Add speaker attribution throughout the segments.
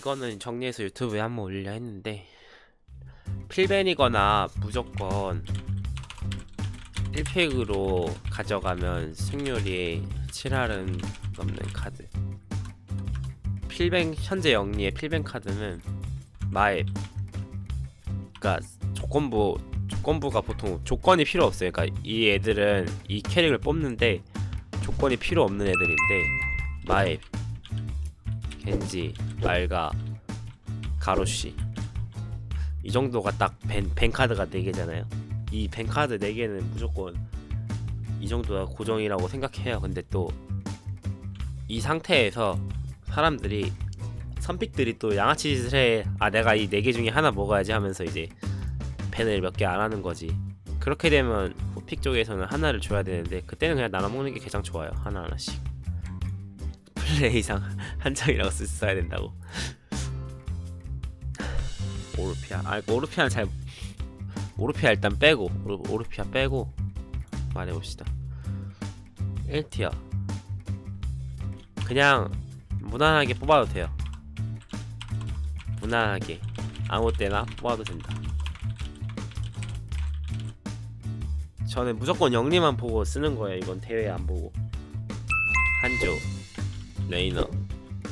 Speaker 1: 이거는 정리해서 유튜브에 한번 올리려 했는데, 필벤이거나 무조건 1팩으로 가져가면 승률이 7할은 넘는 카드. 필벤, 현재 영리의 필벤 카드는 마앱, 그니까 조건부가 보통 조건이 필요 없어요. 그러니까 이 애들은 이 캐릭을 뽑는데 조건이 필요 없는 애들인데, 마앱, 겐지, 말가, 가로시, 이 정도가 딱 벤 카드가 4개잖아요. 이 벤 카드 4개는 무조건 이 정도가 고정이라고 생각해요. 근데 또 이 상태에서 사람들이, 선픽들이 또 양아치 짓을 해. 아, 내가 이 4개 중에 하나 먹어야지 하면서 이제 벤을 몇 개 안 하는 거지. 그렇게 되면 후픽 쪽에서는 하나를 줘야 되는데, 그때는 그냥 나눠 먹는 게 가장 좋아요. 하나씩. 플레이상 한 장이라고 써야 된다고. 오르피아. 오르피아는 잘, 오르피아 일단 빼고, 오르피아 빼고 말해봅시다. 1티어 그냥 무난하게 뽑아도 돼요. 무난하게 아무 때나 뽑아도 된다. 저는 무조건 영리만 보고 쓰는 거예요. 이건 대회 안 보고. 한조, 레이너,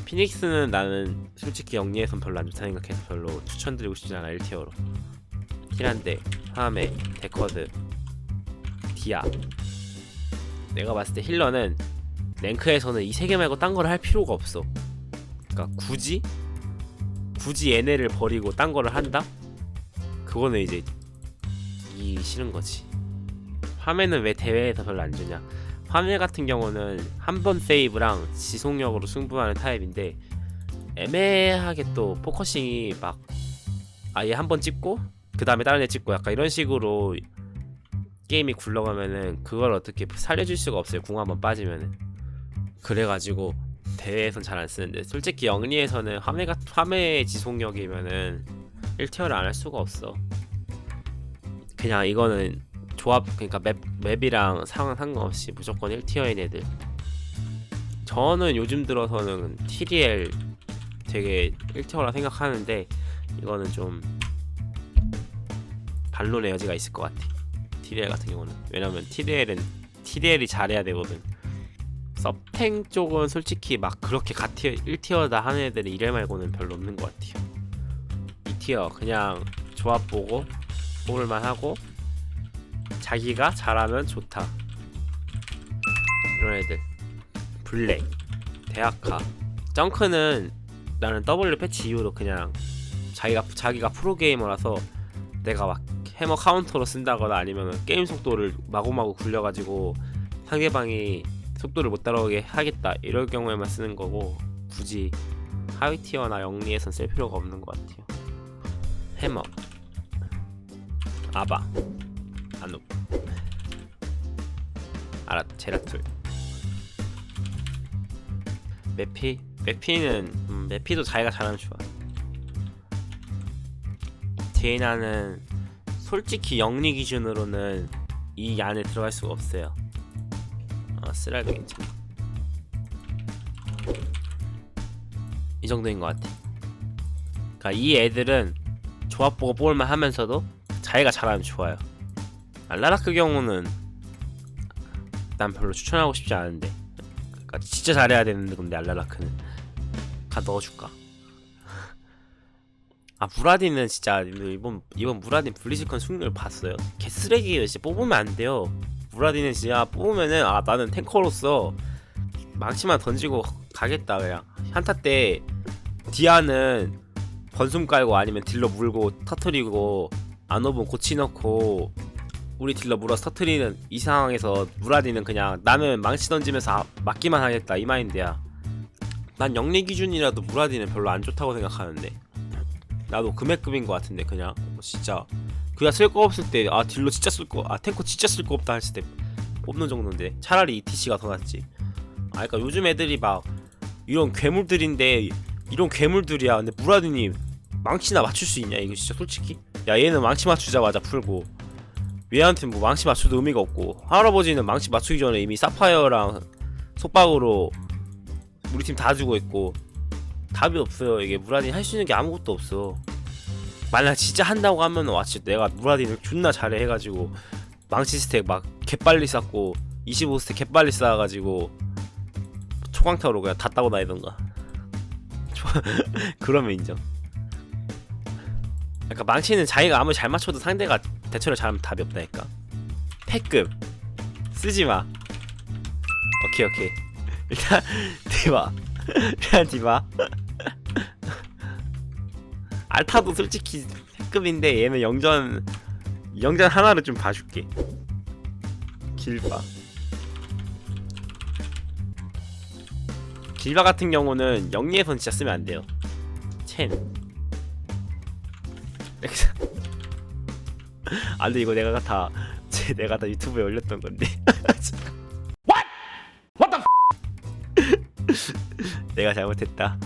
Speaker 1: 피닉스는 나는 솔직히 영리에선 별로 안 좋다 생각해서 별로 추천드리고 싶지 않아. 1티어로 힐한데, 하메, 데커드, 디아. 내가 봤을 때 힐러는 랭크에서는 이 3개 말고 딴 거를 할 필요가 없어. 그러니까 굳이 얘네를 버리고 딴 거를 한다? 그거는 이제 이 싫은 거지. 화면은 왜 대회에서 별로 안 주냐? 화면 같은 경우는 한 번 세이브랑 지속력으로 승부하는 타입인데, 애매하게 또 포커싱이 막 아예 한 번 찍고 그 다음에 다른 애 찍고 약간 이런 식으로 게임이 굴러가면은 그걸 어떻게 살려줄 수가 없어요. 궁 한번 빠지면은. 그래가지고 대회에선 잘 안 쓰는데, 솔직히 영리에서는 화매 지속력이면은 1티어를 안 할 수가 없어. 그냥 이거는 조합, 그러니까 맵이랑 상황 상관없이 무조건 1티어인 애들. 저는 요즘 들어서는 TDL 되게 1티어라 생각하는데, 이거는 좀 반론의 여지가 있을 것 같아. TDL 같은 경우는. 왜냐면 TDL이 잘해야 되거든. 서탱 쪽은 솔직히 막 그렇게 갓티어 1티어다 하는 애들은 이래 말고는 별로 없는 것 같아요. 2티어 그냥 조합 보고 뽑을만 하고 자기가 잘하면 좋다, 이런 애들. 블랙, 대학카, 정크는 나는 W 패치 이후로 그냥 자기가 프로게이머라서 내가 막 해머 카운터로 쓴다거나 아니면 게임 속도를 마구마구 굴려가지고 상대방이 속도를 못 따라오게 하겠다, 이럴 경우에만 쓰는 거고, 굳이 하위티어나 영리에선 쓸 필요가 없는 것 같아요. 해머, 아바, 아눕, 제라툴, 메피는 메피도 자기가 잘하면 좋아. 제이나는 솔직히 영리 기준으로는 이 안에 들어갈 수가 없어요. 쓰랄도 괜찮아. 이 정도인 것 같아. 그러니까 이 애들은 조합 보고 뽑을만 하면서도 자기가 잘하면 좋아요. 라라크 경우는 난 별로 추천하고 싶지 않은데, 그러니까 진짜 잘해야 되는데, 근데 알라라크는 가 넣어줄까? 무라딘은 진짜 이번 무라딘 블리즈컨 승률 봤어요? 개쓰레기예요. 진짜 뽑으면 안 돼요. 무라딘은 진짜 뽑으면은 나는 탱커로서 망치만 던지고 가겠다. 그냥 한타 때 디아는 번숨 깔고 아니면 딜러 물고 터트리고 아노분 고치 넣고 우리 딜러 물어서 터트리는 이 상황에서 무라딘은 그냥 나는 망치 던지면서 맞기만 하겠다, 이 마인드야. 난 영리 기준이라도 무라딘은 별로 안 좋다고 생각하는데, 나도 금액급인 것 같은데, 그냥 진짜 그냥 쓸 거 없을 때 딜러 진짜 쓸 거, 탱커 진짜 쓸 거 없다 했을 때 뽑는 정도인데 차라리 ETC가 더 낫지. 그러니까 요즘 애들이 막 이런 괴물들인데, 이런 괴물들이야. 근데 무라딘이 망치나 맞출 수 있냐? 이거 진짜 솔직히, 야 얘는 망치 맞추자마자 풀고 얘한테 뭐 망치 맞춰도 의미가 없고, 할아버지는 망치 맞추기 전에 이미 사파이어랑 속박으로 우리 팀 다 주고 있고, 답이 없어요. 이게 무라딘 할 수 있는 게 아무것도 없어. 만약 진짜 한다고 하면 와 진짜 내가 무라딘을 존나 잘해 해가지고 망치 스택 막 개빨리 쌓고 25스택 개빨리 쌓아가지고 초강타로 그냥 다 따고 다니던가. 그러면 인정. 그러니까 망치는 자기가 아무리 잘 맞춰도 상대가 대처를 잘하면 답이 없다니까. 패급 쓰지마. 오케이 일단 디바 일단 디바 알타도 솔직히 패급인데 얘는 영전 하나를 좀 봐줄게. 길바 같은 경우는 영리에선 진짜 쓰면 안 돼요. 첸 아 근데 이거 내가 다 유튜브에 올렸던 건데. 내가 잘못했다.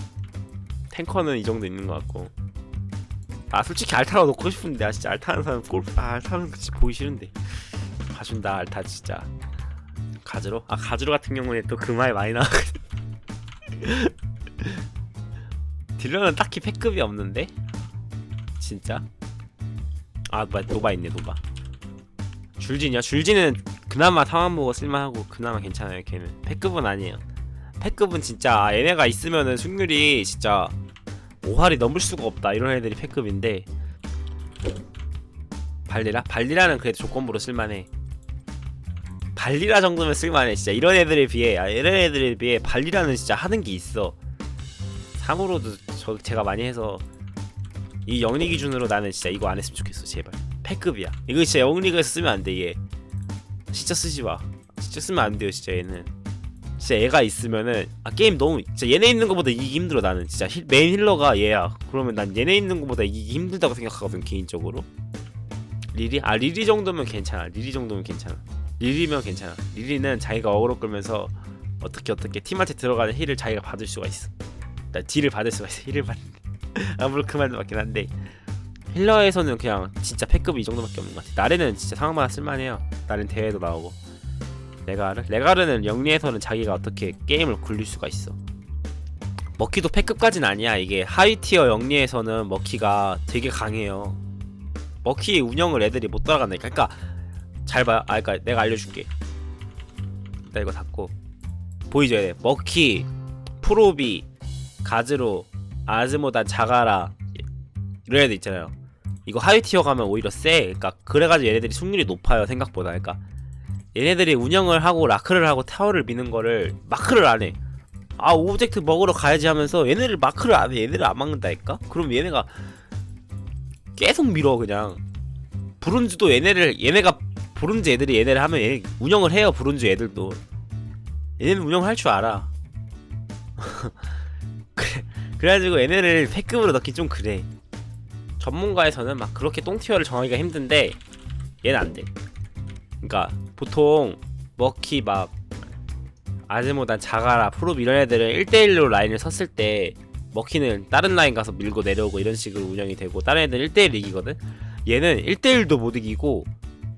Speaker 1: 탱커는 이 정도 있는 것 같고. 아 솔직히 알타로 놓고 싶은데 아 진짜 알타 하는 사람 알타는 진짜 보기 싫은데. 봐준다 알타 진짜. 가즈로? 아 가즈로 같은 경우에 또 그 말 많이 나왔거든. 딜러는 딱히 패급이 없는데? 진짜? 아 노바 있네 노바. 줄진이요? 줄진은 그나마 상황 보고 쓸만하고 그나마 괜찮아요. 걔는 패급은 아니에요. 패급은 진짜 얘네가 있으면은 승률이 진짜 5할이 넘을 수가 없다 이런 애들이 패급인데. 발리라는 그래도 조건부로 쓸만해. 발리라 정도면 쓸만해 진짜. 이런 애들에 비해 발리라는 진짜 하는 게 있어. 3으로도 제가 많이 해서 이 영리 기준으로 나는 진짜 이거 안 했으면 좋겠어. 제발 패급이야 이거. 진짜 영리그에서 쓰면 안 돼. 얘 진짜 쓰지 마. 진짜 쓰면 안 돼요 진짜. 얘는 진짜 얘가 있으면은 게임 너무 진짜 얘네 있는 거보다 이기기 힘들어. 나는 진짜 메인 힐러가 얘야. 그러면 난 얘네 있는 거보다 이기기 힘들다고 생각하거든 개인적으로. 리리? 리리 정도면 괜찮아. 리리면 괜찮아. 리리는 자기가 어그로 끌면서 어떻게 팀한테 들어가는 힐을 자기가 받을 수가 있어. 나 딜을 받을 수가 있어. 힐을 받는데 물론 그 말도 맞긴 한데 힐러에서는 그냥 진짜 패급이 이 정도밖에 없는 것 같아. 나레는 진짜 상황마다 쓸만해요. 나레는 대회도 나오고. 레가르는 영리에서는 자기가 어떻게 게임을 굴릴 수가 있어. 머키도 패급까진 아니야. 이게 하위티어 영리에서는 머키가 되게 강해요. 머키 운영을 애들이 못 따라간다니까. 그러니까 잘 봐. 그러니까 내가 알려줄게. 일단 이거 닫고 보이죠? 얘 머키, 프로비, 가즈로, 아즈모단, 자가라 이런 애들 있잖아요. 이거 하위티어 가면 오히려 세. 그러니까 그래가지고 얘네들이 승률이 높아요 생각보다. 그러니까 얘네들이 운영을 하고 라크를 하고 타워를 미는 거를 마크를 안 해. 오브젝트 먹으러 가야지 하면서 얘네를 마크를 안 해. 얘네를 안 막는다니까? 그럼 얘네가 계속 밀어 그냥. 브론즈도 얘네가 브론즈 애들이 얘네를 하면 얘네 운영을 해요. 브론즈 애들도 얘네는 운영을 할 줄 알아. 그래가지고 얘네를 패급으로 넣기 좀 그래. 전문가에서는 막 그렇게 똥티어를 정하기가 힘든데 얘는 안 돼. 그러니까 보통 머키 막 아즈모단, 자가라, 프로비 이런 애들은 1대1로 라인을 섰을 때 머키는 다른 라인 가서 밀고 내려오고 이런 식으로 운영이 되고 다른 애들은 1대1 이기거든. 얘는 1대1도 못 이기고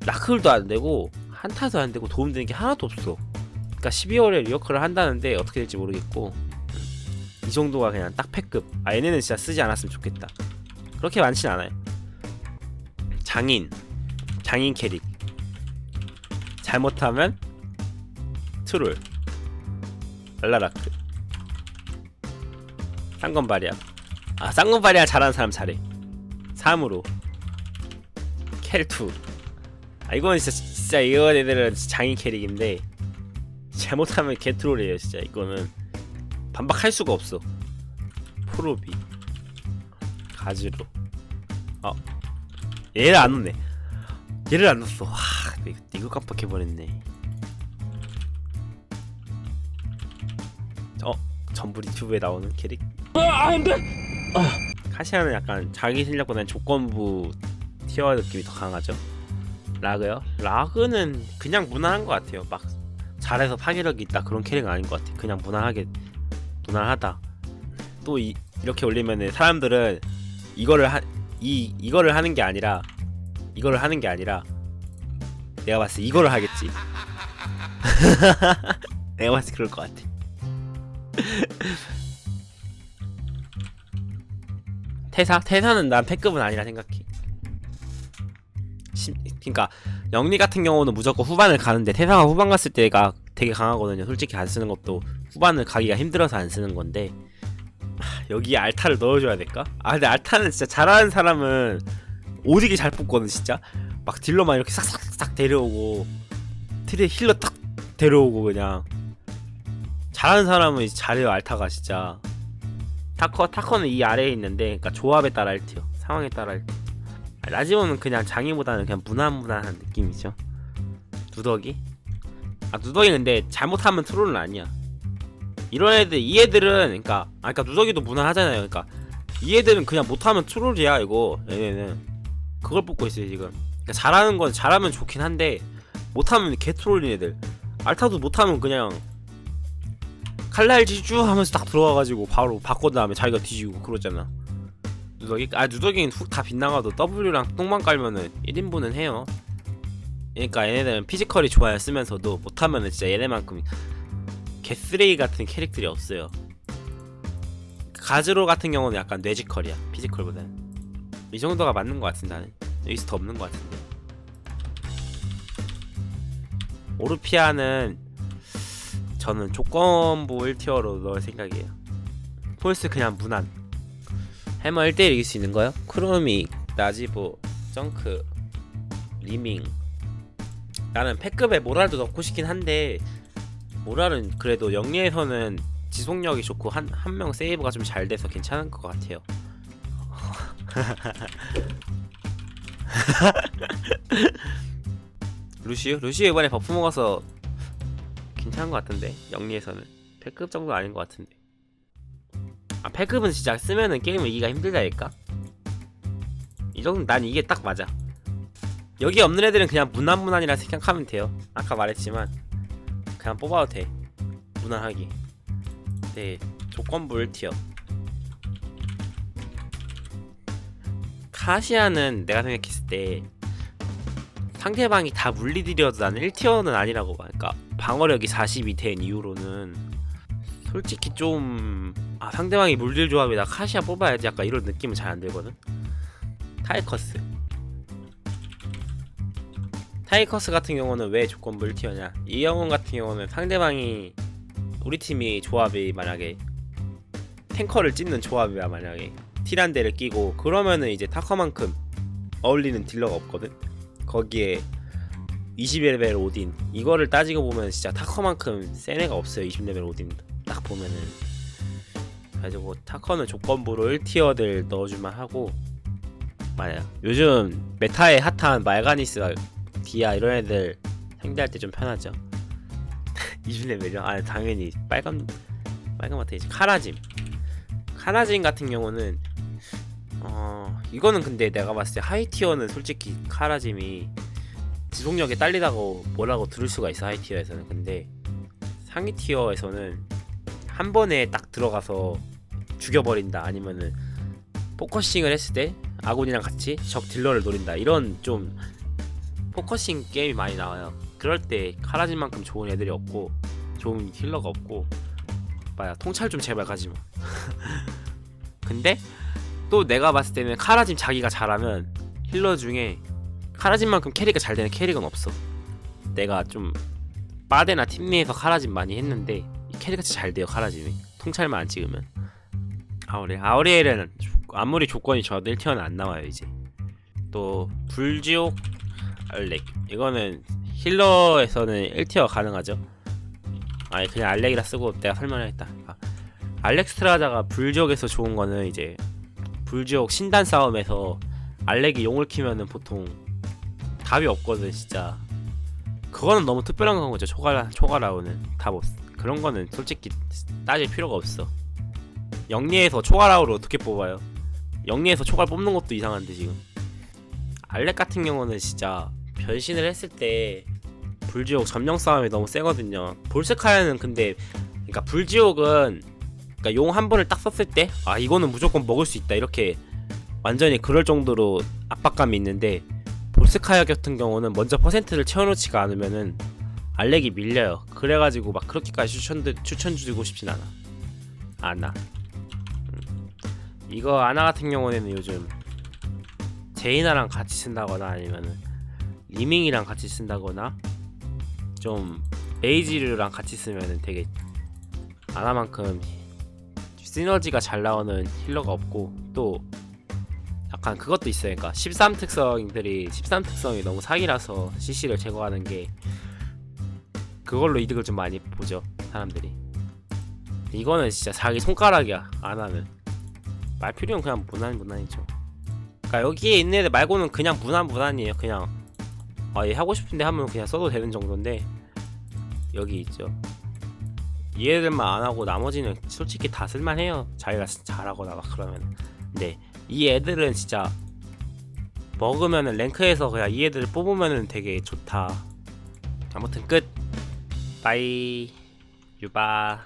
Speaker 1: 라클도 안 되고 한타도 안 되고 도움되는 게 하나도 없어. 그러니까 12월에 리어커를 한다는데 어떻게 될지 모르겠고 이 정도가 그냥 딱 패급. 얘네는 진짜 쓰지 않았으면 좋겠다. 그렇게 많진 않아요. 장인 캐릭 잘못하면 트롤, 알라라크, 쌍건바리아. 쌍건바리아 잘하는 사람 잘해. 3으로 켈투. 이건 진짜 이거 애들은 장인 캐릭인데 잘못하면 개트롤이에요 진짜. 이거는 반박할 수가 없어. 프로비, 가즈로. 얘를 안 넣네. 얘를 안 넣었어. 이거 깜빡해버렸네. 전부 유튜브에 나오는 캐릭. 안돼. 카시아는 약간 자기 실력보다는 조건부 티어 느낌이 더 강하죠. 라그요? 라그는 그냥 무난한 것 같아요. 막 잘해서 파괴력이 있다 그런 캐릭은 아닌 것 같아. 그냥 무난하다. 또 이렇게 올리면은 사람들은 이거를 하는 게 아니라 내가 봤을 때 이거를 하겠지. 내가 봤을 때 그럴 것 같아. 태사는 난 패급은 아니라 생각해. 그니까 영리 같은 경우는 무조건 후반을 가는데 태사가 후반 갔을 때가 되게 강하거든요. 솔직히 안 쓰는 것도 후반을 가기가 힘들어서 안 쓰는 건데, 여기에 알타를 넣어줘야 될까? 근데 알타는 진짜 잘하는 사람은 오지게 잘 뽑거든. 진짜 막 딜러만 이렇게 싹싹싹 데려오고 트레 힐러 딱 데려오고, 그냥 잘하는 사람은 이제 잘해요. 알타가 진짜. 타커는 이 아래에 있는데, 그러니까 조합에 따라 1티어, 상황에 따라 1티어. 라지오는 그냥 장애보다는 그냥 무난무난한 느낌이죠. 누더기? 누더기 근데 잘못하면 트롤은 아니야. 이런 애들, 이 애들은 그러니까 누더기도 무난하잖아요. 그러니까 이 애들은 그냥 못하면 트롤이야. 이거 얘네는 그걸 뽑고 있어요 지금. 그러니까 잘하는 건 잘하면 좋긴 한데 못하면 개 트롤인 애들. 알타도 못하면 그냥 칼날 지주 하면서 딱 들어와가지고 바로 바꿔 다음에 자기가 뒤지고 그러잖아. 누더기는 훅 다 빗나가도 W랑 똥만 깔면은 1인분은 해요. 그러니까 얘네들은 피지컬이 좋아야 쓰면서도 못하면은 진짜 얘네만큼 개쓰레기 같은 캐릭터들이 없어요. 가즈로 같은 경우는 약간 뇌지컬이야, 피지컬보다는. 이 정도가 맞는 것 같은데 나는. 여기서 더 없는 것 같은데. 오르피아는 저는 조건부 1티어로 넣을 생각이에요. 폴스 그냥 무난. 해머 1대1 이길 수 있는 거요? 크로미, 나지보, 정크, 리밍. 나는 패급에 모랄도 넣고 싶긴 한데 모랄은 그래도 영리에서는 지속력이 좋고 한 명 세이브가 좀 잘 돼서 괜찮은 것 같아요. 루시우 이번에 버프 먹어서 괜찮은 것 같은데, 영리에서는 패급 정도 아닌 것 같은데. 패급은 진짜 쓰면은 게임을 이기가 힘들다니까. 이 정도 난 이게 딱 맞아. 여기 없는 애들은 그냥 무난무난이라 생각하면 돼요. 아까 말했지만 그냥 뽑아도 돼, 무난하게. 네, 조건부 1티어. 카시아는 내가 생각했을 때 상대방이 다 물리들여도 나는 1티어는 아니라고 봐. 그러니까 방어력이 42 된 이후로는 솔직히 좀 상대방이 물릴 조합에 나 카시아 뽑아야지 약간 이런 느낌은 잘 안 들거든. 타이커스 같은 경우는 왜 조건부 1티어냐? 이영훈 같은 경우는 상대방이 우리 팀이 조합이 만약에 탱커를 찝는 조합이야, 만약에 티란데를 끼고, 그러면은 이제 타커만큼 어울리는 딜러가 없거든. 거기에 20레벨 오딘, 이거를 따지고 보면 진짜 타커만큼 센 애가 없어요. 20레벨 오딘 딱 보면은. 그래가지고 타커는 조건부로 1티어들 넣어줄만 하고. 맞아요, 요즘 메타에 핫한 말가니스, 디아 이런 애들 상대할 때 좀 편하죠. 20레벨이요? 당연히 빨간 마테이지. 카라짐 같은 경우는 이거는 근데 내가 봤을 때 하이티어는 솔직히 카라짐이 지속력에 딸리다고 뭐라고 들을 수가 있어, 하이티어에서는. 근데 상위티어에서는 한 번에 딱 들어가서 죽여버린다, 아니면은 포커싱을 했을 때 아군이랑 같이 적 딜러를 노린다, 이런 좀 포커싱 게임이 많이 나와요. 그럴 때 카라짐만큼 좋은 애들이 없고 좋은 힐러가 없고. 통찰 좀 제발 가지마. 근데 또 내가 봤을 때는 카라짐 자기가 잘하면 힐러 중에 카라짐만큼 캐리가 잘 되는 캐릭은 없어. 내가 좀 빠데나 팀내에서 카라짐 많이 했는데 캐리가 진짜 잘 돼요, 카라짐이. 통찰만 안 찍으면. 아우리엘은 아무리 조건이 좋아도 1티어는 안 나와요 이제. 또 불지옥 알렉, 이거는 힐러에서는 1티어 가능하죠. 그냥 알렉이라 쓰고 내가 설명했다. 알렉스트라자가 불지옥에서 좋은 거는 이제 불지옥 신단 싸움에서 알렉이 용을 키면은 보통 답이 없거든 진짜. 그거는 너무 특별한 건 거죠. 초가라우는 다 못. 그런 거는 솔직히 따질 필요가 없어. 영리에서 초가라우를 어떻게 뽑아요? 영리에서 초가를 뽑는 것도 이상한데 지금. 알렉 같은 경우는 진짜 변신을 했을 때 불지옥 점령 싸움이 너무 세거든요. 볼스카야는 근데 그러니까 불지옥은 그러니까 용 한 번을 딱 썼을 때 이거는 무조건 먹을 수 있다, 이렇게 완전히 그럴 정도로 압박감이 있는데, 볼스카야 같은 경우는 먼저 퍼센트를 채워놓지가 않으면은 알렉이 밀려요. 그래가지고 막 그렇게까지 추천드리고 싶진 않아. 이거 아나 같은 경우에는 요즘 제이나랑 같이 쓴다거나 아니면은 리밍이랑 같이 쓴다거나 좀 베이지르랑 같이 쓰면은 되게 아나만큼 시너지가 잘 나오는 힐러가 없고, 또 약간 그것도 있어요. 그러니까 13특성이 너무 사기라서 CC를 제거하는 게 그걸로 이득을 좀 많이 보죠 사람들이. 이거는 진짜 자기 손가락이야. 아나는 말필요는 그냥 무난이죠. 그러니까 여기에 있는 애들 말고는 그냥 무난이에요. 그냥 얘 하고 싶은데 하면 그냥 써도 되는 정도인데, 여기 있죠, 이 애들만 안 하고 나머지는 솔직히 다 쓸만해요. 자기가 잘하거나 막 그러면. 근데 이 애들은 진짜 먹으면은 랭크에서 그냥 이 애들을 뽑으면은 되게 좋다. 아무튼 끝. 빠이. 유바.